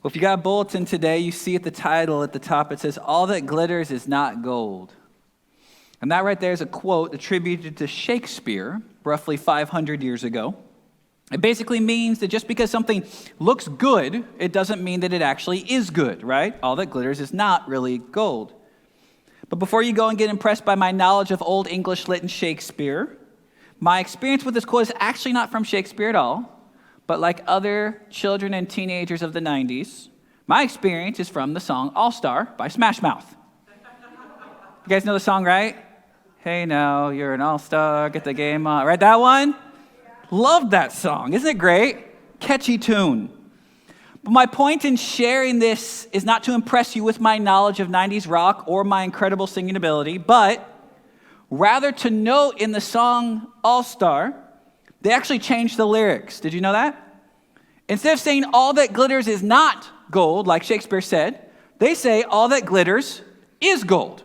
Well, if you got a bulletin today, you see at the title at the top, it says, "All that glitters is not gold." And that right there is a quote attributed to Shakespeare, roughly 500 years ago. It basically means that just because something looks good, it doesn't mean that it actually is good, right? All that glitters is not really gold. But before you go and get impressed by my knowledge of Old English lit and Shakespeare, my experience with this quote is actually not from Shakespeare at all, but like other children and teenagers of the 90s, my experience is from the song All-Star by Smash Mouth. You guys know the song, right? Hey now, you're an all-star, get the game on. Right, that one? Love that song. Isn't it great? Catchy tune. But my point in sharing this is not to impress you with my knowledge of 90s rock or my incredible singing ability, but rather to note in the song All-Star, they actually changed the lyrics. Did you know that? Instead of saying all that glitters is not gold, like Shakespeare said, they say all that glitters is gold.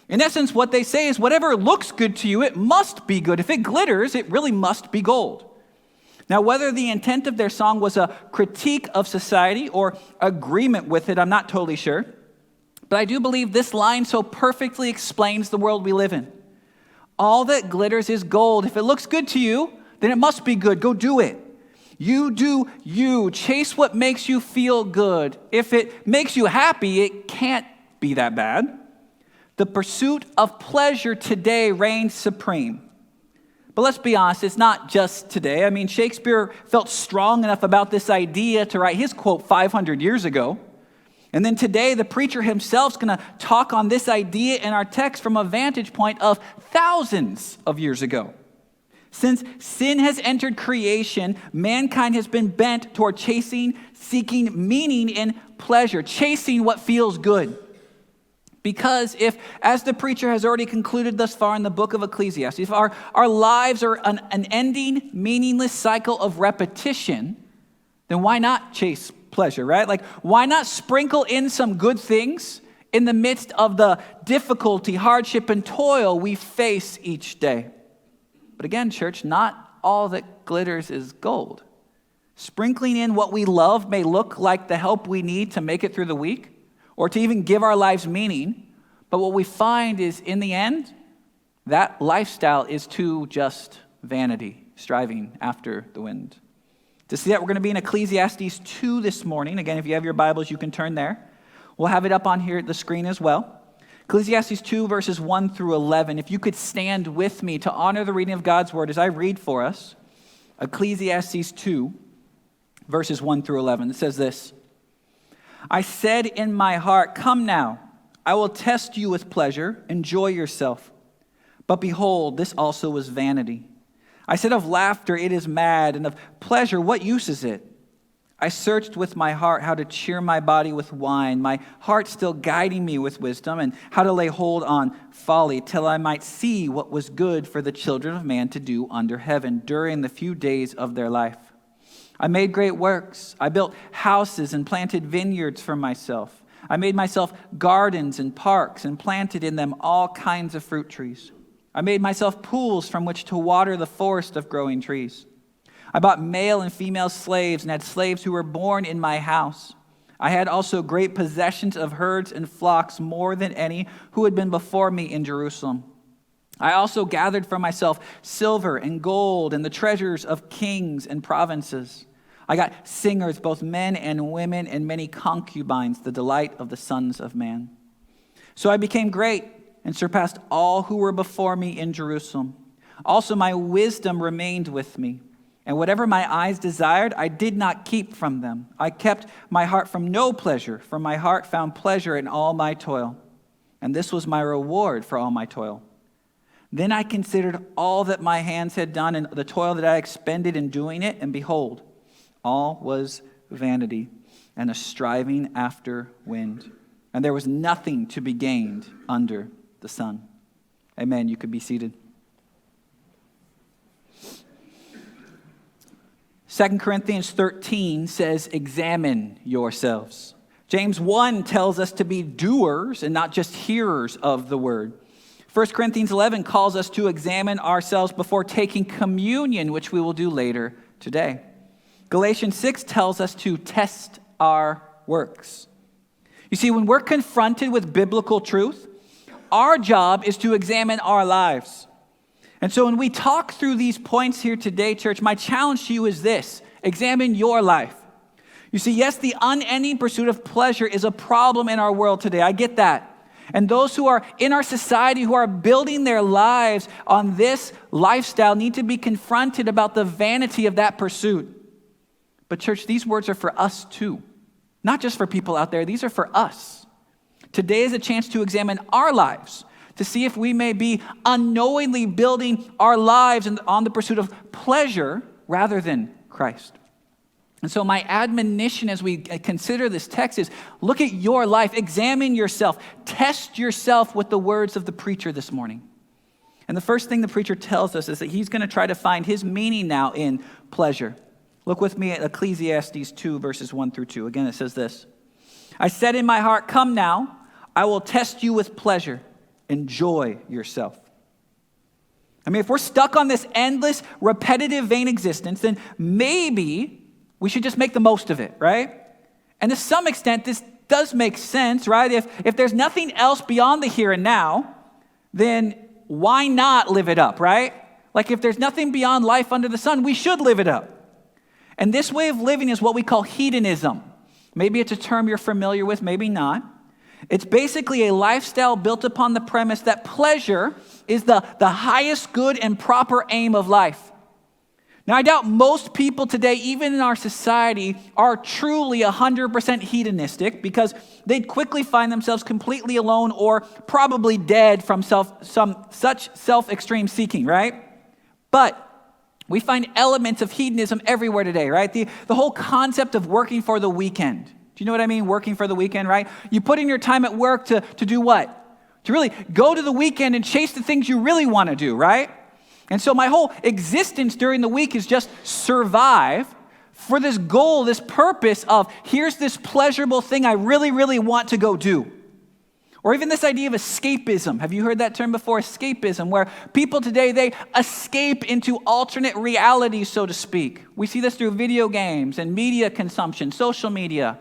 In essence, what they say is whatever looks good to you, it must be good. If it glitters, it really must be gold. Now, whether the intent of their song was a critique of society or agreement with it, I'm not totally sure. But I do believe this line so perfectly explains the world we live in. All that glitters is gold. If it looks good to you, then it must be good. Go do it. You do you. Chase what makes you feel good. If it makes you happy, it can't be that bad. The pursuit of pleasure today reigns supreme. But let's be honest, it's not just today. I mean, Shakespeare felt strong enough about this idea to write his quote 500 years ago. And then today, the preacher himself is going to talk on this idea in our text from a vantage point of thousands of years ago. Since sin has entered creation, mankind has been bent toward seeking meaning in pleasure, chasing what feels good. Because if, as the preacher has already concluded thus far in the book of Ecclesiastes, if our lives are an ending, meaningless cycle of repetition, then why not chase pleasure, right? Like, why not sprinkle in some good things in the midst of the difficulty, hardship, and toil we face each day? But again, church, not all that glitters is gold. Sprinkling in what we love may look like the help we need to make it through the week, or to even give our lives meaning. But what we find is, in the end, that lifestyle is too just vanity, striving after the wind. To see that, we're going to be in Ecclesiastes 2 this morning. Again, if you have your Bibles, you can turn there. We'll have it up on here at the screen as well. Ecclesiastes 2, verses 1 through 11. If you could stand with me to honor the reading of God's word as I read for us. Ecclesiastes 2, verses 1 through 11. It says this: I said in my heart, come now, I will test you with pleasure, enjoy yourself. But behold, this also was vanity. I said of laughter, it is mad, and of pleasure, what use is it? I searched with my heart how to cheer my body with wine, my heart still guiding me with wisdom, and how to lay hold on folly, till I might see what was good for the children of man to do under heaven during the few days of their life. I made great works. I built houses and planted vineyards for myself. I made myself gardens and parks and planted in them all kinds of fruit trees. I made myself pools from which to water the forest of growing trees. I bought male and female slaves and had slaves who were born in my house. I had also great possessions of herds and flocks, more than any who had been before me in Jerusalem. I also gathered for myself silver and gold and the treasures of kings and provinces. I got singers, both men and women, and many concubines, the delight of the sons of man. So I became great and surpassed all who were before me in Jerusalem. Also my wisdom remained with me, and whatever my eyes desired, I did not keep from them. I kept my heart from no pleasure, for my heart found pleasure in all my toil, and this was my reward for all my toil. Then I considered all that my hands had done and the toil that I expended in doing it, and behold, all was vanity and a striving after wind, and there was nothing to be gained under the sun. Amen. You could be seated. 2 Corinthians 13 says, examine yourselves. James 1 tells us to be doers and not just hearers of the word. 1 Corinthians 11 calls us to examine ourselves before taking communion, which we will do later today. Galatians 6 tells us to test our works. You see, when we're confronted with biblical truth, our job is to examine our lives. And so when we talk through these points here today, church, my challenge to you is this: examine your life. You see, yes, the unending pursuit of pleasure is a problem in our world today. I get that. And those who are in our society who are building their lives on this lifestyle need to be confronted about the vanity of that pursuit. But church, these words are for us too. Not just for people out there, these are for us. Today is a chance to examine our lives, to see if we may be unknowingly building our lives on the pursuit of pleasure rather than Christ. And so my admonition as we consider this text is look at your life, examine yourself, test yourself with the words of the preacher this morning. And the first thing the preacher tells us is that he's going to try to find his meaning now in pleasure. Look with me at Ecclesiastes 2, verses 1 through 2. Again, it says this: I said in my heart, come now, I will test you with pleasure. Enjoy yourself. I mean, if we're stuck on this endless, repetitive, vain existence, then maybe we should just make the most of it, right? And to some extent, this does make sense, right? If there's nothing else beyond the here and now, then why not live it up, right? Like if there's nothing beyond life under the sun, we should live it up. And this way of living is what we call hedonism. Maybe it's a term you're familiar with, maybe not. It's basically a lifestyle built upon the premise that pleasure is the highest good and proper aim of life. Now, I doubt most people today, even in our society, are truly 100% hedonistic because they'd quickly find themselves completely alone or probably dead from such self-extreme seeking, right? But we find elements of hedonism everywhere today, right? The whole concept of working for the weekend. Do you know what I mean? Working for the weekend, right? You put in your time at work to do what? To really go to the weekend and chase the things you really want to do, right? And so my whole existence during the week is just survive for this goal, this purpose of here's this pleasurable thing I really, really want to go do. Or even this idea of escapism. Have you heard that term before? Escapism, where people today, they escape into alternate realities, so to speak. We see this through video games and media consumption, social media.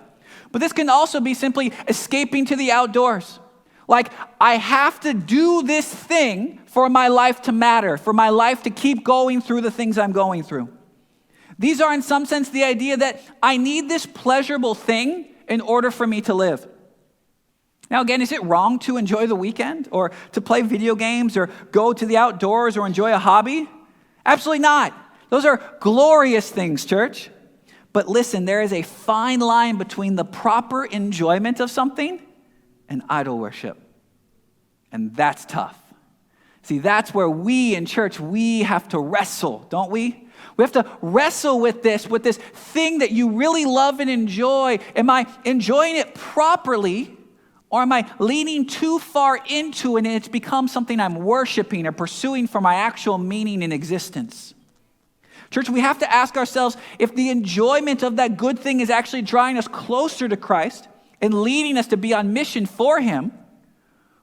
But this can also be simply escaping to the outdoors. Like, I have to do this thing for my life to matter, for my life to keep going through the things I'm going through. These are, in some sense, the idea that I need this pleasurable thing in order for me to live. Now, again, is it wrong to enjoy the weekend or to play video games or go to the outdoors or enjoy a hobby? Absolutely not. Those are glorious things, church. But listen, there is a fine line between the proper enjoyment of something and idol worship. And that's tough. See, that's where we in church, we have to wrestle, don't we? We have to wrestle with this thing that you really love and enjoy. Am I enjoying it properly, or am I leaning too far into it and it's become something I'm worshiping or pursuing for my actual meaning in existence? Church, we have to ask ourselves if the enjoyment of that good thing is actually drawing us closer to Christ and leading us to be on mission for Him,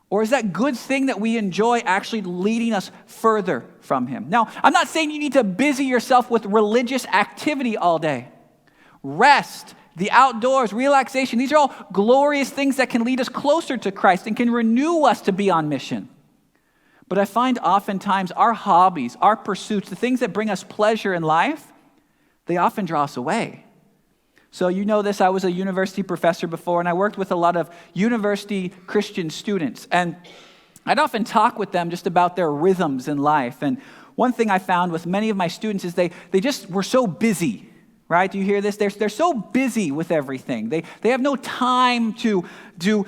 or is that good thing that we enjoy actually leading us further from Him? Now, I'm not saying you need to busy yourself with religious activity all day. Rest, the outdoors, relaxation, these are all glorious things that can lead us closer to Christ and can renew us to be on mission. But I find oftentimes our hobbies, our pursuits, the things that bring us pleasure in life, they often draw us away. So you know this, I was a university professor before, and I worked with a lot of university Christian students. And I'd often talk with them just about their rhythms in life. And one thing I found with many of my students is they just were so busy, right? Do you hear this? They're so busy with everything. They have no time to do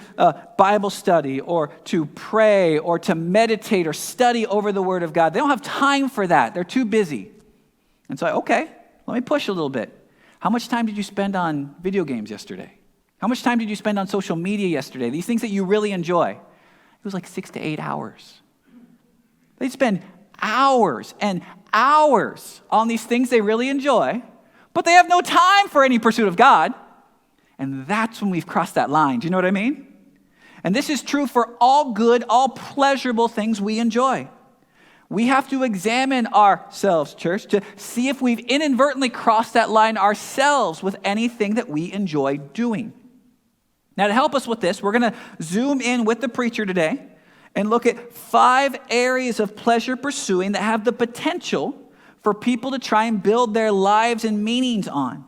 Bible study or to pray or to meditate or study over the Word of God. They don't have time for that. They're too busy. And so, okay, let me push a little bit. How much time did you spend on video games yesterday? How much time did you spend on social media yesterday? These things that you really enjoy. It was like 6 to 8 hours. They'd spend hours and hours on these things they really enjoy, but they have no time for any pursuit of God. And that's when we've crossed that line. Do you know what I mean? And this is true for all good, all pleasurable things we enjoy. We have to examine ourselves, church, to see if we've inadvertently crossed that line ourselves with anything that we enjoy doing. Now, to help us with this, we're going to zoom in with the preacher today and look at 5 areas of pleasure pursuing that have the potential for people to try and build their lives and meanings on.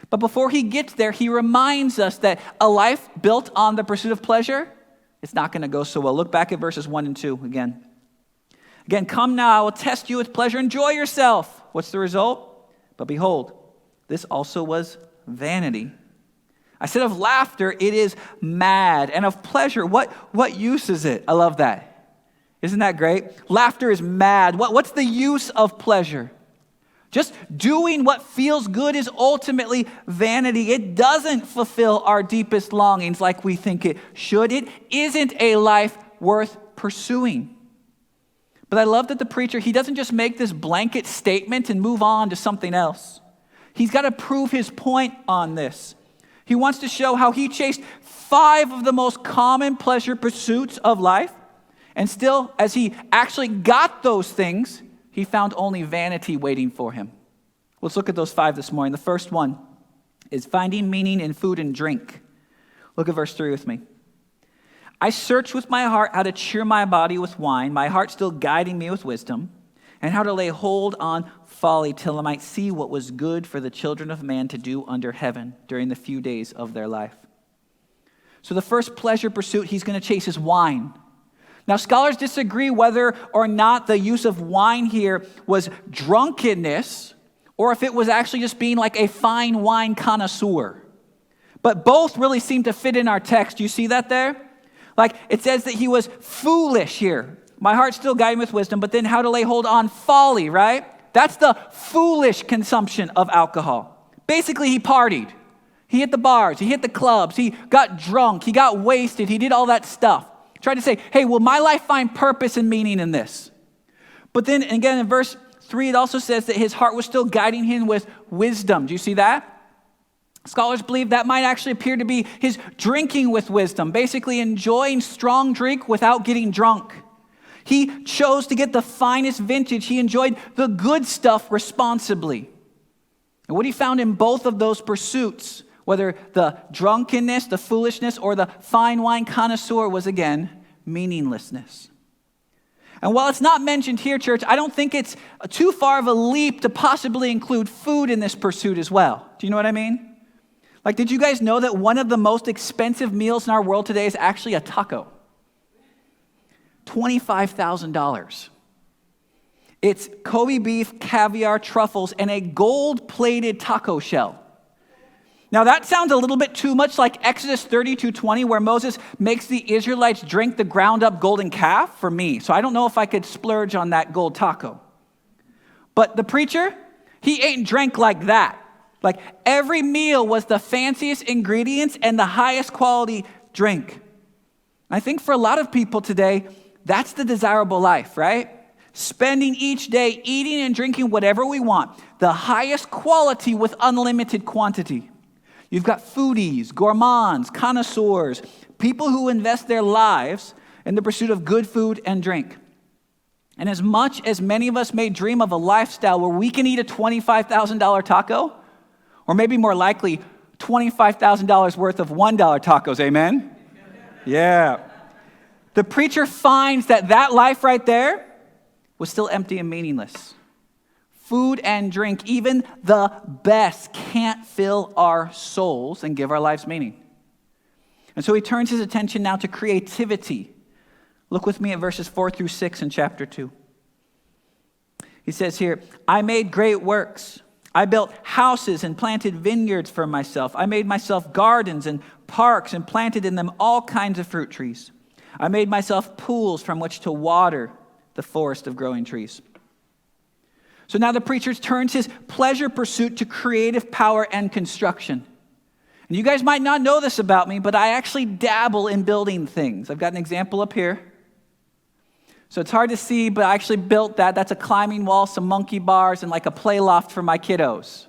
But before he gets there, he reminds us that a life built on the pursuit of pleasure, it's not going to go so well. Look back at verses 1 and 2 again. Again, come now, I will test you with pleasure. Enjoy yourself. What's the result? But behold, this also was vanity. I said of laughter, it is mad. And of pleasure, what use is it? I love that. Isn't that great? Laughter is mad. What's the use of pleasure? Just doing what feels good is ultimately vanity. It doesn't fulfill our deepest longings like we think it should. It isn't a life worth pursuing. But I love that the preacher, he doesn't just make this blanket statement and move on to something else. He's got to prove his point on this. He wants to show how he chased 5 of the most common pleasure pursuits of life, and still, as he actually got those things, he found only vanity waiting for him. Let's look at those 5 this morning. The first one is finding meaning in food and drink. Look at verse 3 with me. I searched with my heart how to cheer my body with wine, my heart still guiding me with wisdom, and how to lay hold on folly till I might see what was good for the children of man to do under heaven during the few days of their life. So the first pleasure pursuit he's going to chase is wine. Now, scholars disagree whether or not the use of wine here was drunkenness or if it was actually just being like a fine wine connoisseur. But both really seem to fit in our text. You see that there? Like it says that he was foolish here. My heart still guiding with wisdom, but then how to lay hold on folly, right? That's the foolish consumption of alcohol. Basically, he partied. He hit the bars. He hit the clubs. He got drunk. He got wasted. He did all that stuff. Tried to say, hey, will my life find purpose and meaning in this? But then again in verse 3, it also says that his heart was still guiding him with wisdom. Do you see that? Scholars believe that might actually appear to be his drinking with wisdom, basically enjoying strong drink without getting drunk. He chose to get the finest vintage. He enjoyed the good stuff responsibly. And what he found in both of those pursuits, whether the drunkenness, the foolishness, or the fine wine connoisseur, was again meaninglessness. And while it's not mentioned here, church, I don't think it's too far of a leap to possibly include food in this pursuit as well. Do you know what I mean? Like, did you guys know that one of the most expensive meals in our world today is actually a taco? $25,000. It's Kobe beef, caviar, truffles, and a gold-plated taco shell. Now that sounds a little bit too much like Exodus 32:20, where Moses makes the Israelites drink the ground-up golden calf for me. So I don't know if I could splurge on that gold taco. But the preacher, he ate and drank like that. Like every meal was the fanciest ingredients and the highest quality drink. I think for a lot of people today, that's the desirable life, right? Spending each day eating and drinking whatever we want, the highest quality with unlimited quantity. You've got foodies, gourmands, connoisseurs, people who invest their lives in the pursuit of good food and drink. And as much as many of us may dream of a lifestyle where we can eat a $25,000 taco, or maybe more likely, $25,000 worth of $1 tacos, amen? Yeah. The preacher finds that life right there was still empty and meaningless. Food and drink, even the best, can't fill our souls and give our lives meaning. And so he turns his attention now to creativity. Look with me at verses 4-6 in chapter 2. He says here, I made great works. I built houses and planted vineyards for myself. I made myself gardens and parks and planted in them all kinds of fruit trees. I made myself pools from which to water the forest of growing trees. So now the preacher turns his pleasure pursuit to creative power and construction. And you guys might not know this about me, but I actually dabble in building things. I've got an example up here. So it's hard to see, but I actually built that. That's a climbing wall, some monkey bars, and like a play loft for my kiddos.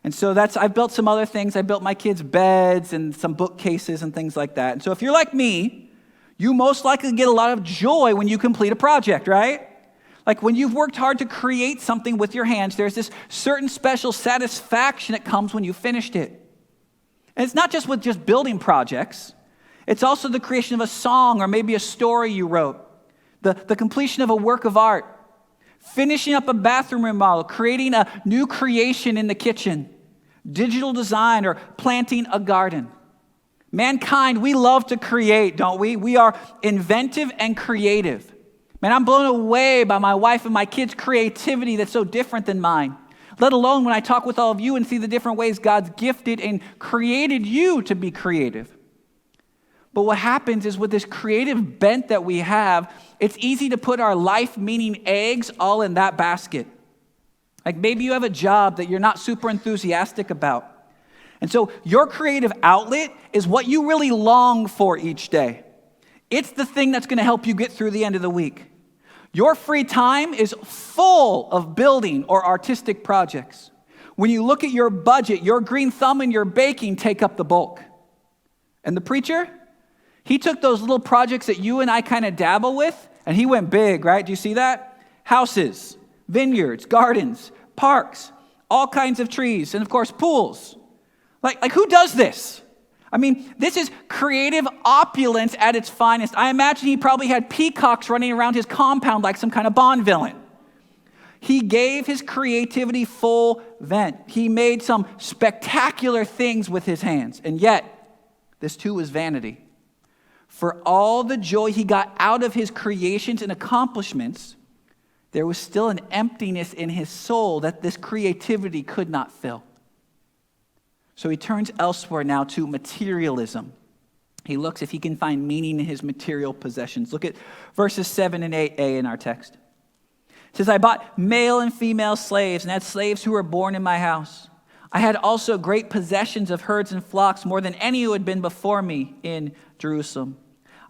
And so I've built some other things. I built my kids' beds and some bookcases and things like that. And so if you're like me, you most likely get a lot of joy when you complete a project, right? Like when you've worked hard to create something with your hands, there's this certain special satisfaction that comes when you finished it. And it's not just with just building projects. It's also the creation of a song or maybe a story you wrote, the completion of a work of art, finishing up a bathroom remodel, creating a new creation in the kitchen, digital design, or planting a garden. Mankind, we love to create, don't we? We are inventive and creative. Man, I'm blown away by my wife and my kids' creativity that's so different than mine, let alone when I talk with all of you and see the different ways God's gifted and created you to be creative. But what happens is with this creative bent that we have, it's easy to put our life-meaning eggs all in that basket. Like maybe you have a job that you're not super enthusiastic about. And so your creative outlet is what you really long for each day. It's the thing that's going to help you get through the end of the week. Your free time is full of building or artistic projects. When you look at your budget, your green thumb and your baking take up the bulk. And the preacher, he took those little projects that you and I kind of dabble with, and he went big, right? Do you see that? Houses, vineyards, gardens, parks, all kinds of trees, and of course, pools. Like who does this? I mean, this is creative opulence at its finest. I imagine he probably had peacocks running around his compound like some kind of Bond villain. He gave his creativity full vent. He made some spectacular things with his hands. And yet, this too was vanity. For all the joy he got out of his creations and accomplishments, there was still an emptiness in his soul that this creativity could not fill. So he turns elsewhere now to materialism. He looks if he can find meaning in his material possessions. Look at verses 7 and 8a in our text. It says, I bought male and female slaves and had slaves who were born in my house. I had also great possessions of herds and flocks, more than any who had been before me in Jerusalem.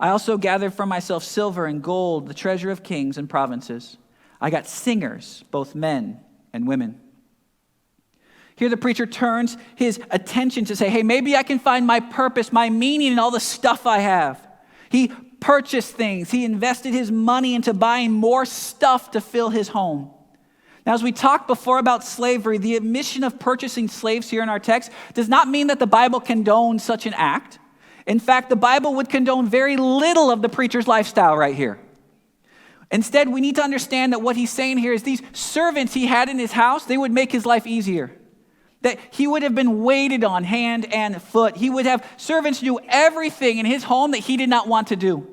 I also gathered for myself silver and gold, the treasure of kings and provinces. I got singers, both men and women. Here the preacher turns his attention to say, hey, maybe I can find my purpose, my meaning in all the stuff I have. He purchased things. He invested his money into buying more stuff to fill his home. Now, as we talked before about slavery, the admission of purchasing slaves here in our text does not mean that the Bible condones such an act. In fact, the Bible would condone very little of the preacher's lifestyle right here. Instead, we need to understand that what he's saying here is these servants he had in his house, they would make his life easier. That he would have been waited on hand and foot. He would have servants do everything in his home that he did not want to do. And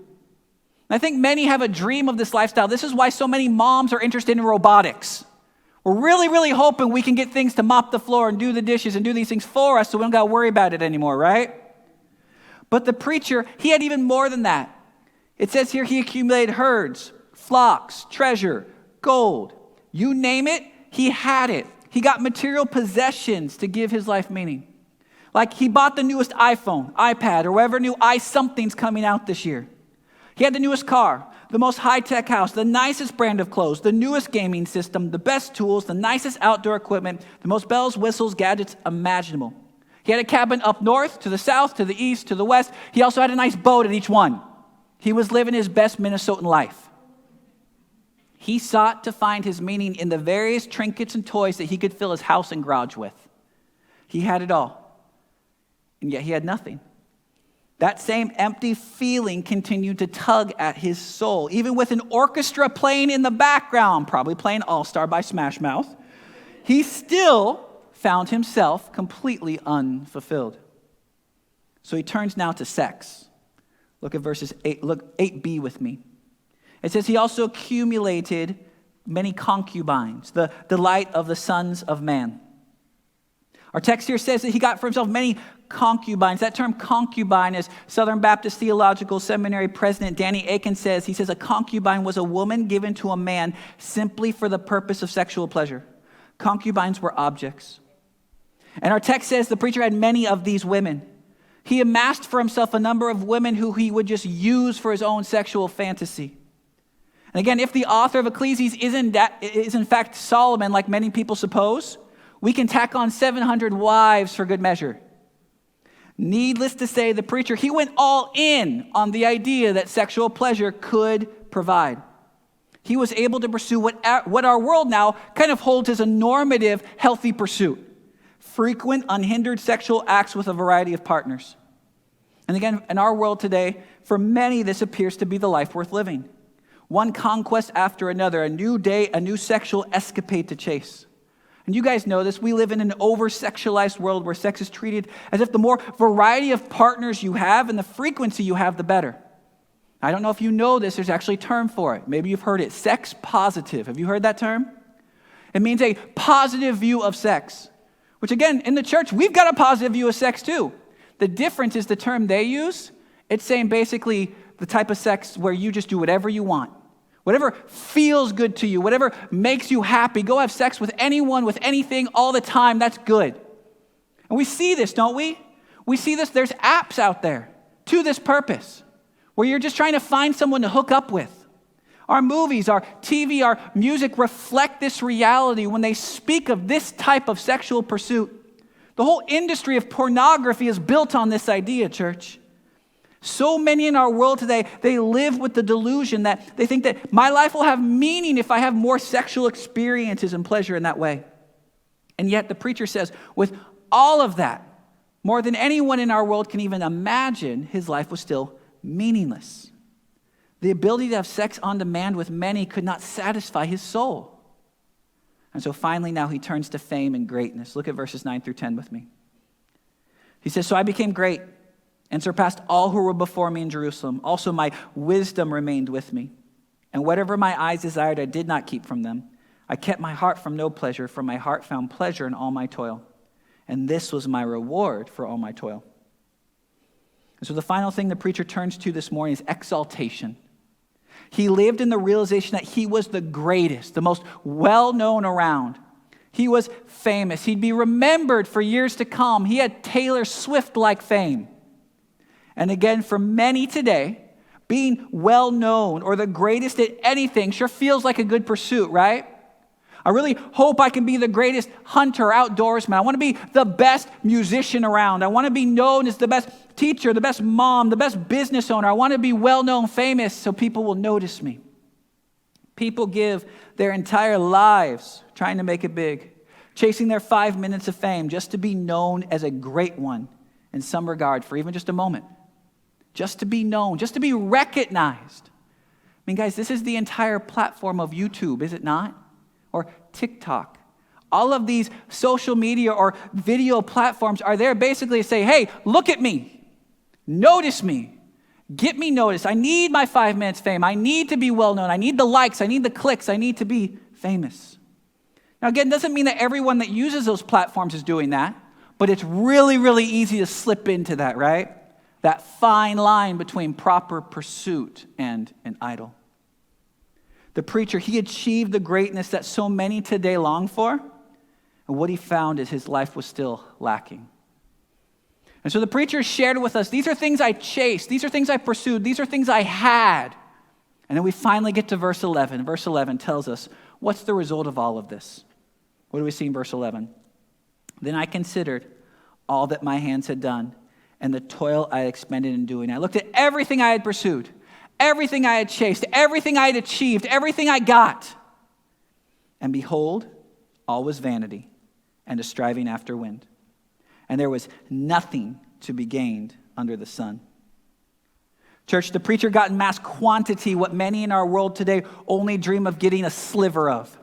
I think many have a dream of this lifestyle. This is why so many moms are interested in robotics. We're really, really hoping we can get things to mop the floor and do the dishes and do these things for us so we don't got to worry about it anymore, right? But the preacher, he had even more than that. It says here he accumulated herds, flocks, treasure, gold. You name it, he had it. He got material possessions to give his life meaning. Like he bought the newest iPhone, iPad, or whatever new something's coming out this year. He had the newest car, the most high-tech house, the nicest brand of clothes, the newest gaming system, the best tools, the nicest outdoor equipment, the most bells, whistles, gadgets imaginable. He had a cabin up north, to the south, to the east, to the west. He also had a nice boat at each one. He was living his best Minnesotan life. He sought to find his meaning in the various trinkets and toys that he could fill his house and garage with. He had it all, and yet he had nothing. That same empty feeling continued to tug at his soul, even with an orchestra playing in the background, probably playing All-Star by Smash Mouth. He still found himself completely unfulfilled. So he turns now to sex. Look at verses 8. Look 8b with me. It says he also accumulated many concubines, the delight of the sons of man. Our text here says that he got for himself many concubines. That term concubine, as Southern Baptist Theological Seminary President Danny Akin says, he says a concubine was a woman given to a man simply for the purpose of sexual pleasure. Concubines were objects. And our text says the preacher had many of these women. He amassed for himself a number of women who he would just use for his own sexual fantasy. And again, if the author of Ecclesiastes is in fact Solomon, like many people suppose, we can tack on 700 wives for good measure. Needless to say, the preacher, he went all in on the idea that sexual pleasure could provide. He was able to pursue what our world now kind of holds as a normative, healthy pursuit. frequent, unhindered sexual acts with a variety of partners. And again, in our world today, for many, this appears to be the life worth living. One conquest after another, a new day, a new sexual escapade to chase. And you guys know this, we live in an over-sexualized world where sex is treated as if the more variety of partners you have and the frequency you have, the better. I don't know if you know this, there's actually a term for it. Maybe you've heard it, sex positive. Have you heard that term? It means a positive view of sex, which again, in the church, we've got a positive view of sex too. The difference is the term they use, it's saying basically the type of sex where you just do whatever you want. Whatever feels good to you, whatever makes you happy, go have sex with anyone, with anything, all the time, that's good. And we see this, don't we? We see this, there's apps out there to this purpose, where you're just trying to find someone to hook up with. Our movies, our TV, our music reflect this reality when they speak of this type of sexual pursuit. The whole industry of pornography is built on this idea, church. So many in our world today, they live with the delusion that they think that my life will have meaning if I have more sexual experiences and pleasure in that way. And yet the preacher says, with all of that, more than anyone in our world can even imagine, his life was still meaningless. The ability to have sex on demand with many could not satisfy his soul. And so finally now he turns to fame and greatness. Look at verses 9 through 10 with me. He says, so I became great and surpassed all who were before me in Jerusalem. Also my wisdom remained with me. And whatever my eyes desired, I did not keep from them. I kept my heart from no pleasure, for my heart found pleasure in all my toil. And this was my reward for all my toil. And so the final thing the preacher turns to this morning is exaltation. He lived in the realization that he was the greatest, the most well-known around. He was famous. He'd be remembered for years to come. He had Taylor Swift-like fame. And again, for many today, being well-known or the greatest at anything sure feels like a good pursuit, right? I really hope I can be the greatest hunter, outdoorsman. I want to be the best musician around. I want to be known as the best teacher, the best mom, the best business owner. I want to be well-known, famous, so people will notice me. People give their entire lives trying to make it big, chasing their 5 minutes of fame just to be known as a great one in some regard for even just a moment. Just to be known, just to be recognized. I mean, guys, this is the entire platform of YouTube, is it not? Or TikTok. All of these social media or video platforms are there basically to say, hey, look at me. Notice me. Get me noticed. I need my 5 minutes fame. I need to be well known. I need the likes. I need the clicks. I need to be famous. Now, again, doesn't mean that everyone that uses those platforms is doing that, but it's really, really easy to slip into that, right? That fine line between proper pursuit and an idol. The preacher, he achieved the greatness that so many today long for, and what he found is his life was still lacking. And so the preacher shared with us, these are things I chased, these are things I pursued, these are things I had. And then we finally get to verse 11. Verse 11 tells us, what's the result of all of this? What do we see in verse 11? Then I considered all that my hands had done, and the toil I had expended in doing. I looked at everything I had pursued, everything I had chased, everything I had achieved, everything I got. And behold, all was vanity and a striving after wind. And there was nothing to be gained under the sun. Church, the preacher got in mass quantity what many in our world today only dream of getting a sliver of.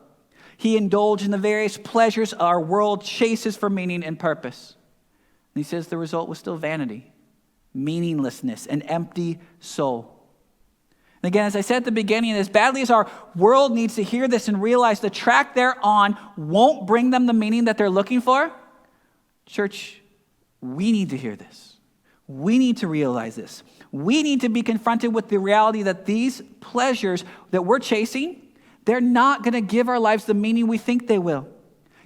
He indulged in the various pleasures our world chases for meaning and purpose. And he says the result was still vanity, meaninglessness, an empty soul. And again, as I said at the beginning, as badly as our world needs to hear this and realize the track they're on won't bring them the meaning that they're looking for, church, we need to hear this. We need to realize this. We need to be confronted with the reality that these pleasures that we're chasing, they're not going to give our lives the meaning we think they will.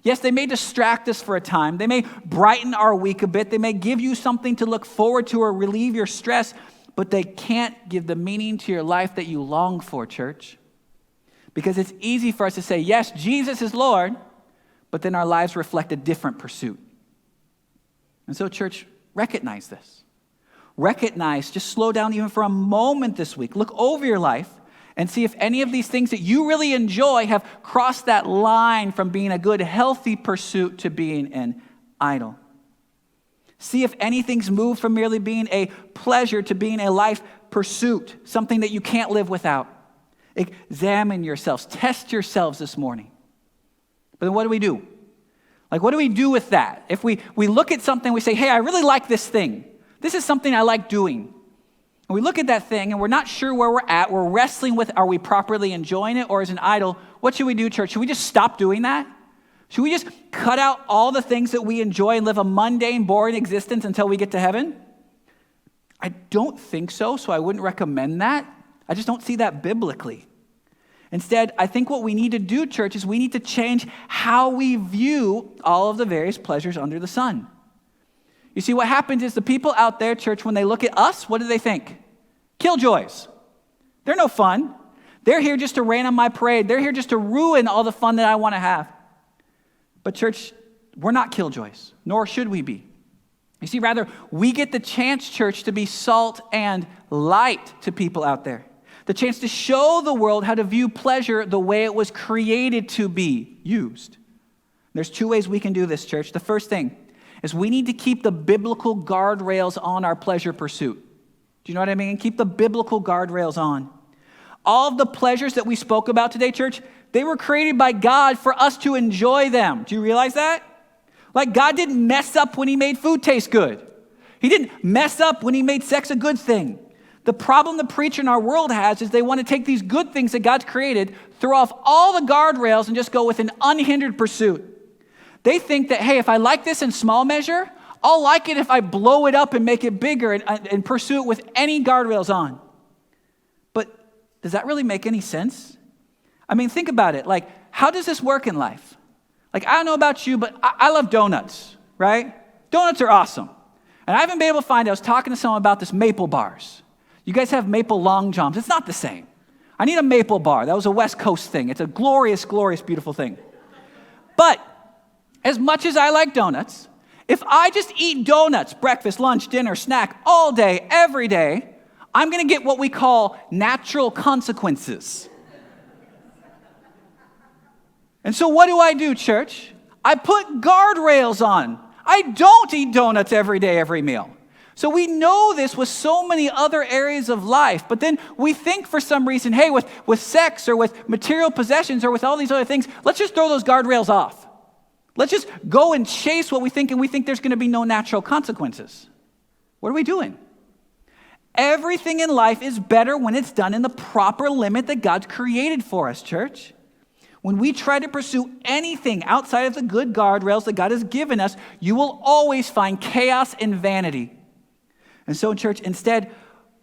Yes, they may distract us for a time. They may brighten our week a bit. They may give you something to look forward to or relieve your stress, but they can't give the meaning to your life that you long for, church. Because it's easy for us to say, yes, Jesus is Lord, but then our lives reflect a different pursuit. And so, church, recognize this. Recognize, just slow down even for a moment this week. Look over your life and see if any of these things that you really enjoy have crossed that line from being a good, healthy pursuit to being an idol. See if anything's moved from merely being a pleasure to being a life pursuit, something that you can't live without. Examine yourselves. Test yourselves this morning. But then what do? Like, what do we do with that? If we look at something, we say, hey, I really like this thing. This is something I like doing. And we look at that thing, and we're not sure where we're at. We're wrestling with, are we properly enjoying it, or is it an idol? What should we do, church? Should we just stop doing that? Should we just cut out all the things that we enjoy and live a mundane, boring existence until we get to heaven? I don't think so I wouldn't recommend that. I just don't see that biblically. Instead, I think what we need to do, church, is we need to change how we view all of the various pleasures under the sun. You see, what happens is the people out there, church, when they look at us, what do they think? Killjoys. They're no fun. They're here just to rain on my parade. They're here just to ruin all the fun that I want to have. But church, we're not killjoys, nor should we be. You see, rather, we get the chance, church, to be salt and light to people out there. The chance to show the world how to view pleasure the way it was created to be used. There's two ways we can do this, church. The first thing is we need to keep the biblical guardrails on our pleasure pursuit. Do you know what I mean? Keep the biblical guardrails on. All of the pleasures that we spoke about today, church, they were created by God for us to enjoy them. Do you realize that? Like, God didn't mess up when he made food taste good. He didn't mess up when he made sex a good thing. The problem the preacher in our world has is they want to take these good things that God's created, throw off all the guardrails, and just go with an unhindered pursuit. They think that, hey, if I like this in small measure, I'll like it if I blow it up and make it bigger and pursue it with any guardrails on. But does that really make any sense? I mean, think about it. Like, how does this work in life? Like, I don't know about you, but I love donuts, right? Donuts are awesome. And I haven't been able to find it. I was talking to someone about this maple bars. You guys have maple long johns. It's not the same. I need a maple bar. That was a West Coast thing. It's a glorious, glorious, beautiful thing. But as much as I like donuts, if I just eat donuts, breakfast, lunch, dinner, snack, all day, every day, I'm going to get what we call natural consequences. And so what do, church? I put guardrails on. I don't eat donuts every day, every meal. So we know this with so many other areas of life, but then we think for some reason, hey, with sex or with material possessions or with all these other things, let's just throw those guardrails off. Let's just go and chase what we think, and we think there's going to be no natural consequences. What are we doing? Everything in life is better when it's done in the proper limit that God's created for us, church. When we try to pursue anything outside of the good guardrails that God has given us, you will always find chaos and vanity. And so, church, instead,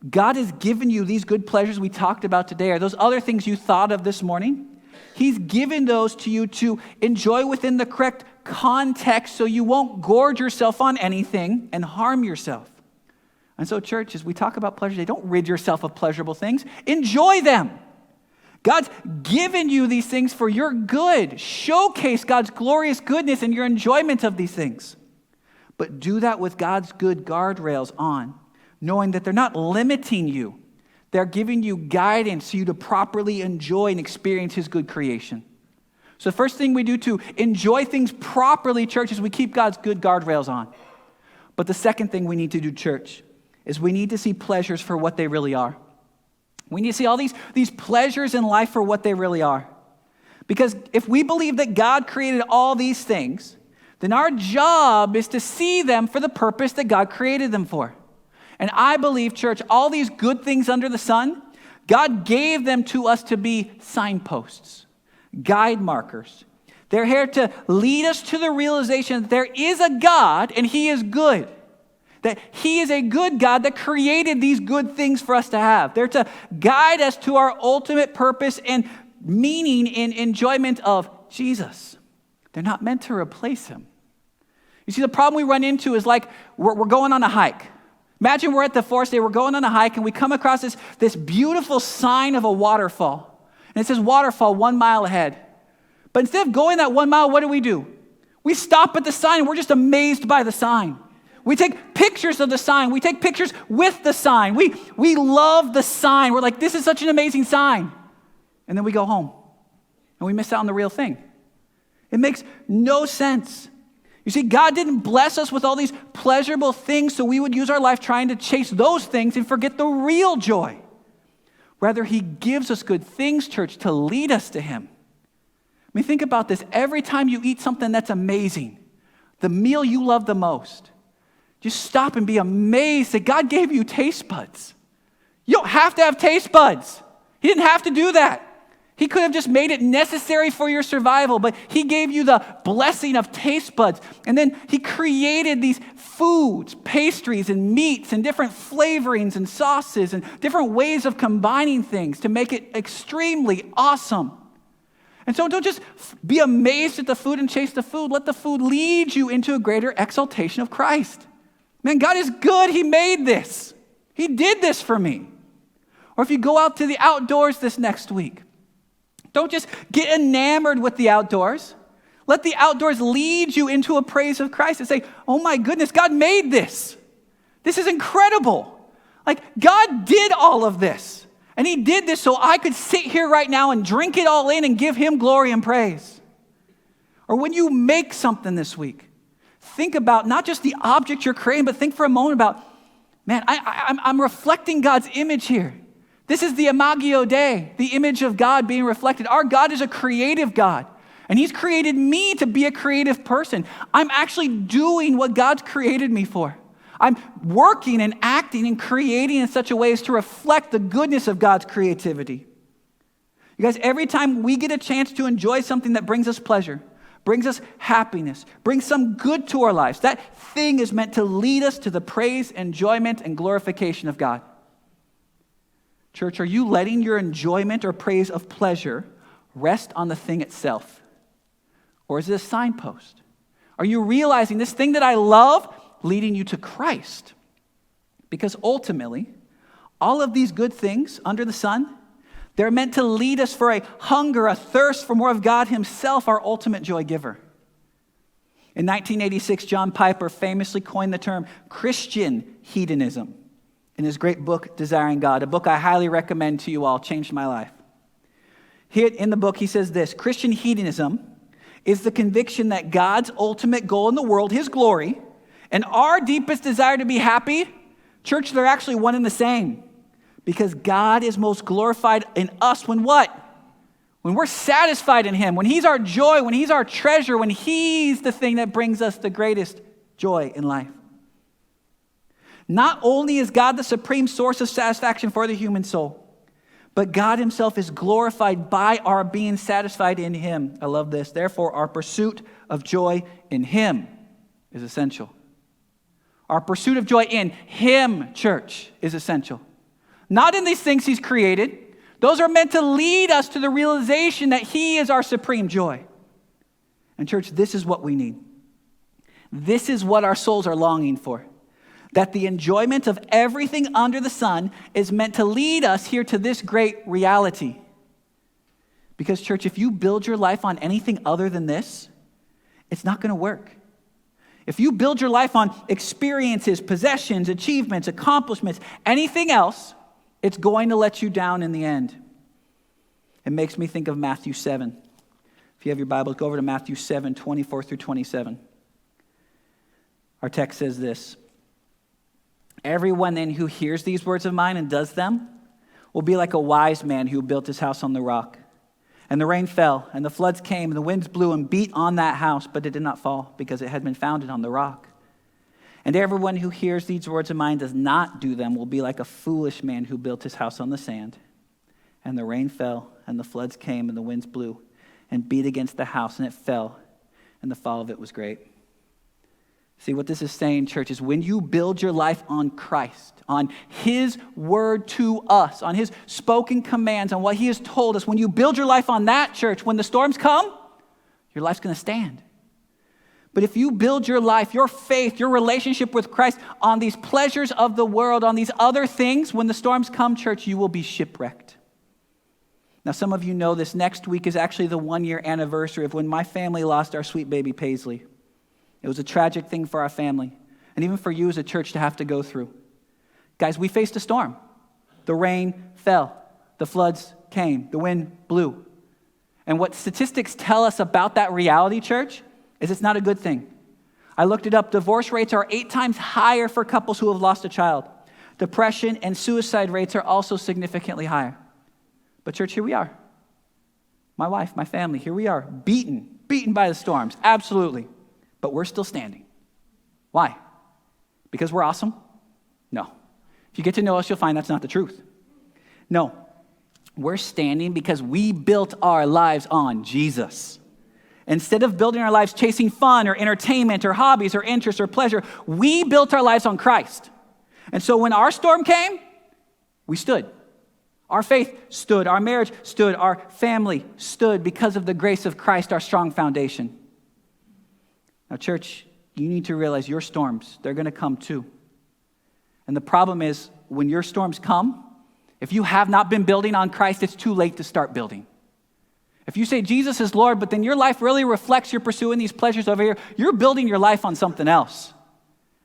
God has given you these good pleasures we talked about today, or those other things you thought of this morning. He's given those to you to enjoy within the correct context so you won't gorge yourself on anything and harm yourself. And so, church, as we talk about pleasure, don't rid yourself of pleasurable things. Enjoy them. God's given you these things for your good. Showcase God's glorious goodness and your enjoyment of these things. But do that with God's good guardrails on, knowing that they're not limiting you. They're giving you guidance so you to properly enjoy and experience his good creation. So the first thing we do to enjoy things properly, church, is we keep God's good guardrails on. But the second thing we need to do, church, is we need to see pleasures for what they really are. We need to see all these pleasures in life for what they really are. Because if we believe that God created all these things, then our job is to see them for the purpose that God created them for. And I believe, church, all these good things under the sun, God gave them to us to be signposts, guide markers. They're here to lead us to the realization that there is a God and he is good. That he is a good God that created these good things for us to have. They're to guide us to our ultimate purpose and meaning and enjoyment of Jesus. They're not meant to replace him. You see, the problem we run into is like we're going on a hike. Imagine we're at the forest day, we're going on a hike, and we come across this beautiful sign of a waterfall. And it says waterfall 1 mile ahead. But instead of going that 1 mile, what do? We stop at the sign, and we're just amazed by the sign. We take pictures of the sign. We take pictures with the sign. We love the sign. We're like, this is such an amazing sign. And then we go home, and we miss out on the real thing. It makes no sense. You see, God didn't bless us with all these pleasurable things so we would use our life trying to chase those things and forget the real joy. Rather, he gives us good things, church, to lead us to him. I mean, think about this. Every time you eat something that's amazing, the meal you love the most, just stop and be amazed that God gave you taste buds. You don't have to have taste buds. He didn't have to do that. He could have just made it necessary for your survival, but he gave you the blessing of taste buds. And then he created these foods, pastries, and meats, and different flavorings and sauces, and different ways of combining things to make it extremely awesome. And so don't just be amazed at the food and chase the food. Let the food lead you into a greater exaltation of Christ. Man, God is good. He made this. He did this for me. Or if you go out to the outdoors this next week, don't just get enamored with the outdoors. Let the outdoors lead you into a praise of Christ and say, oh my goodness, God made this. This is incredible. Like, God did all of this. And he did this so I could sit here right now and drink it all in and give him glory and praise. Or when you make something this week, think about not just the object you're creating, but think for a moment about, man, I'm reflecting God's image here. This is the Imago Dei, the image of God being reflected. Our God is a creative God, and he's created me to be a creative person. I'm actually doing what God's created me for. I'm working and acting and creating in such a way as to reflect the goodness of God's creativity. You guys, every time we get a chance to enjoy something that brings us pleasure, brings us happiness, brings some good to our lives, that thing is meant to lead us to the praise, enjoyment, and glorification of God. Church, are you letting your enjoyment or praise of pleasure rest on the thing itself? Or is it a signpost? Are you realizing this thing that I love leading you to Christ? Because ultimately, all of these good things under the sun, they're meant to lead us for a hunger, a thirst for more of God himself, our ultimate joy giver. In 1986, John Piper famously coined the term Christian hedonism in his great book, Desiring God, a book I highly recommend to you all, changed my life. Here in the book, he says this: Christian hedonism is the conviction that God's ultimate goal in the world, his glory, and our deepest desire to be happy, church, they're actually one and the same. Because God is most glorified in us when what? When we're satisfied in him, when he's our joy, when he's our treasure, when he's the thing that brings us the greatest joy in life. Not only is God the supreme source of satisfaction for the human soul, but God himself is glorified by our being satisfied in him. I love this. Therefore, our pursuit of joy in him is essential. Our pursuit of joy in him, church, is essential. Not in these things he's created. Those are meant to lead us to the realization that he is our supreme joy. And church, this is what we need. This is what our souls are longing for. That the enjoyment of everything under the sun is meant to lead us here to this great reality. Because, church, if you build your life on anything other than this, it's not going to work. If you build your life on experiences, possessions, achievements, accomplishments, anything else, it's going to let you down in the end. It makes me think of Matthew 7. If you have your Bibles, go over to Matthew 7, 24 through 27. Our text says this: Everyone then who hears these words of mine and does them will be like a wise man who built his house on the rock. And the rain fell, and the floods came, and the winds blew and beat on that house, but it did not fall, because it had been founded on the rock. And everyone who hears these words of mine and does not do them will be like a foolish man who built his house on the sand. And the rain fell, and the floods came, and the winds blew and beat against the house, and it fell, and the fall of it was great. See, what this is saying, church, is when you build your life on Christ, on his word to us, on his spoken commands, on what he has told us, when you build your life on that, church, when the storms come, your life's going to stand. But if you build your life, your faith, your relationship with Christ on these pleasures of the world, on these other things, when the storms come, church, you will be shipwrecked. Now, some of you know this next week is actually the 1-year anniversary of when my family lost our sweet baby Paisley. It was a tragic thing for our family, and even for you as a church to have to go through. Guys, we faced a storm. The rain fell. The floods came. The wind blew. And what statistics tell us about that reality, church, is it's not a good thing. I looked it up. Divorce rates are 8 times higher for couples who have lost a child. Depression and suicide rates are also significantly higher. But church, here we are. My wife, my family, here we are, beaten by the storms, absolutely. But we're still standing. Why? Because we're awesome? No. If you get to know us, you'll find that's not the truth. No. We're standing because we built our lives on Jesus. Instead of building our lives chasing fun or entertainment or hobbies or interests or pleasure, we built our lives on Christ. And so when our storm came, we stood. Our faith stood, our marriage stood, our family stood because of the grace of Christ, our strong foundation. Now, church, you need to realize your storms, they're going to come too. And the problem is, when your storms come, if you have not been building on Christ, it's too late to start building. If you say Jesus is Lord, but then your life really reflects you're pursuing these pleasures over here, you're building your life on something else.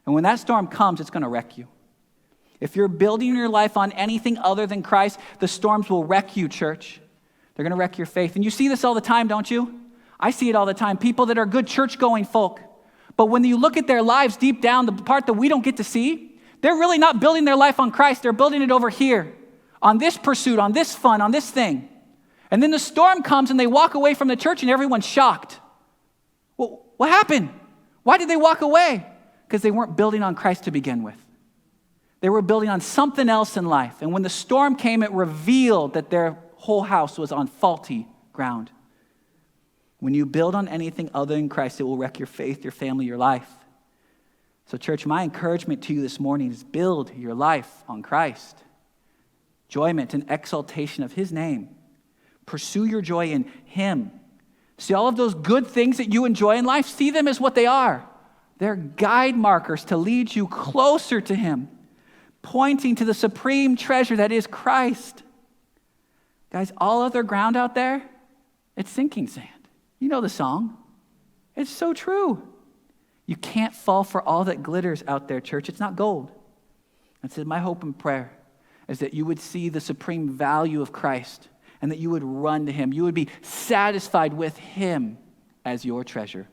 And when that storm comes, it's going to wreck you. If you're building your life on anything other than Christ, the storms will wreck you, church. They're going to wreck your faith. And you see this all the time, don't you? I see it all the time. People that are good church-going folk. But when you look at their lives deep down, the part that we don't get to see, they're really not building their life on Christ. They're building it over here, on this pursuit, on this fun, on this thing. And then the storm comes and they walk away from the church and everyone's shocked. Well, what happened? Why did they walk away? Because they weren't building on Christ to begin with. They were building on something else in life. And when the storm came, it revealed that their whole house was on faulty ground. When you build on anything other than Christ, it will wreck your faith, your family, your life. So church, my encouragement to you this morning is build your life on Christ. Enjoyment and exaltation of his name. Pursue your joy in him. See all of those good things that you enjoy in life, see them as what they are. They're guide markers to lead you closer to him, pointing to the supreme treasure that is Christ. Guys, all other ground out there, it's sinking sand. You know the song. It's so true. You can't fall for all that glitters out there, church. It's not gold. And so my hope and prayer is that you would see the supreme value of Christ and that you would run to him. You would be satisfied with him as your treasure.